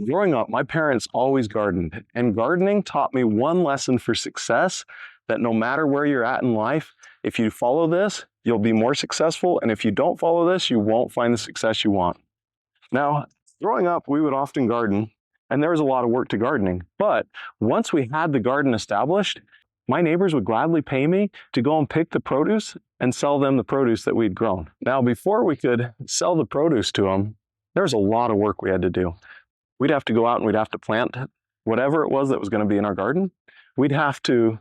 Growing up, my parents always gardened, and gardening taught me one lesson for success, that no matter where you're at in life, if you follow this, you'll be more successful, and if you don't follow this, you won't find the success you want. Now, growing up, we would often garden, and there was a lot of work to gardening, but once we had the garden established, my neighbors would gladly pay me to go and pick the produce and sell them the produce that we'd grown. Now, before we could sell the produce to them, there was a lot of work we had to do. We'd have to go out and we'd have to plant whatever it was that was going to be in our garden. We'd have to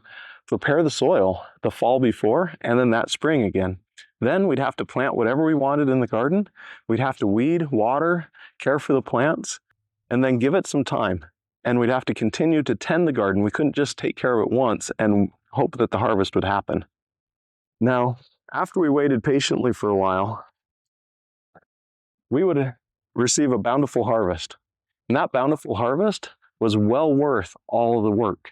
prepare the soil the fall before and then that spring again. Then we'd have to plant whatever we wanted in the garden. We'd have to weed, water, care for the plants, and then give it some time. And we'd have to continue to tend the garden. We couldn't just take care of it once and hope that the harvest would happen. Now, after we waited patiently for a while, we would receive a bountiful harvest. And that bountiful harvest was well worth all of the work.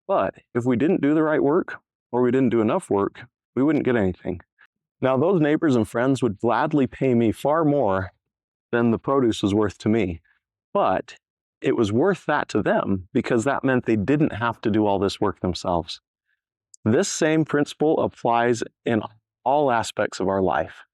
But if we didn't do the right work, or we didn't do enough work, we wouldn't get anything. Now, those neighbors and friends would gladly pay me far more than the produce was worth to me. But it was worth that to them because that meant they didn't have to do all this work themselves. This same principle applies in all aspects of our life.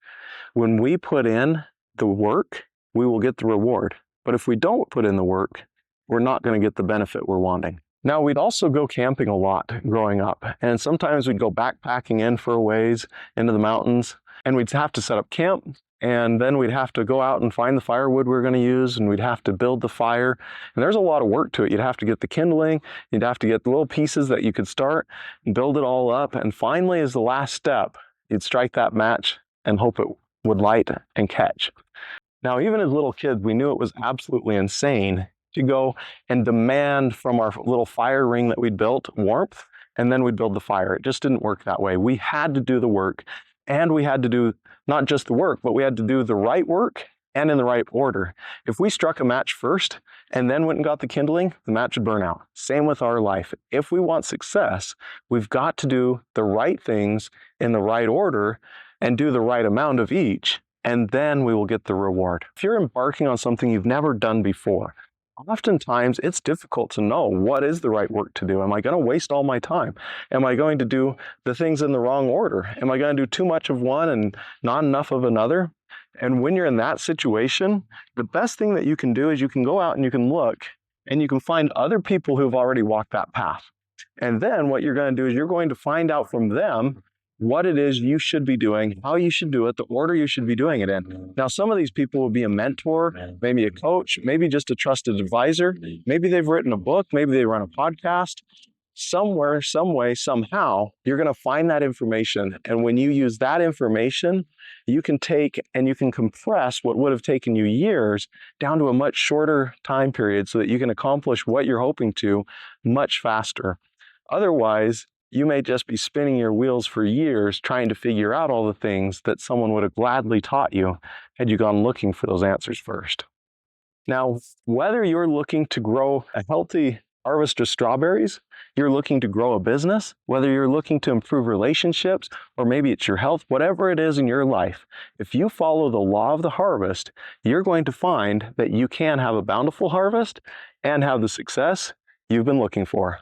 When we put in the work, we will get the reward. But if we don't put in the work, we're not going to get the benefit we're wanting. Now, we'd also go camping a lot growing up, and sometimes we'd go backpacking in for a ways into the mountains, and we'd have to set up camp, and then we'd have to go out and find the firewood we were going to use, and we'd have to build the fire. And there's a lot of work to it. You'd have to get the kindling, you'd have to get the little pieces that you could start and build it all up, and finally, as the last step, you'd strike that match and hope it would light and catch. Now, even as little kids, we knew it was absolutely insane to go and demand from our little fire ring that we'd built warmth, and then we'd build the fire. It just didn't work that way. We had to do the work, and we had to do not just the work, but we had to do the right work and in the right order. If we struck a match first and then went and got the kindling, the match would burn out. Same with our life. If we want success, we've got to do the right things in the right order and do the right amount of each, and then we will get the reward. If you're embarking on something you've never done before, oftentimes it's difficult to know what is the right work to do. Am I going to waste all my time? Am I going to do the things in the wrong order? Am I going to do too much of one and not enough of another? And when you're in that situation, the best thing that you can do is you can go out and you can look and you can find other people who've already walked that path. And then what you're going to do is you're going to find out from them what it is you should be doing, how you should do it, the order you should be doing it in. Now, some of these people will be a mentor, maybe a coach, maybe just a trusted advisor. Maybe they've written a book, maybe they run a podcast. Somewhere, some way, somehow, you're going to find that information. And when you use that information, you can take and you can compress what would have taken you years down to a much shorter time period so that you can accomplish what you're hoping to much faster. Otherwise, you may just be spinning your wheels for years trying to figure out all the things that someone would have gladly taught you had you gone looking for those answers first. Now, whether you're looking to grow a healthy harvest of strawberries, you're looking to grow a business, whether you're looking to improve relationships, or maybe it's your health, whatever it is in your life, if you follow the law of the harvest, you're going to find that you can have a bountiful harvest and have the success you've been looking for.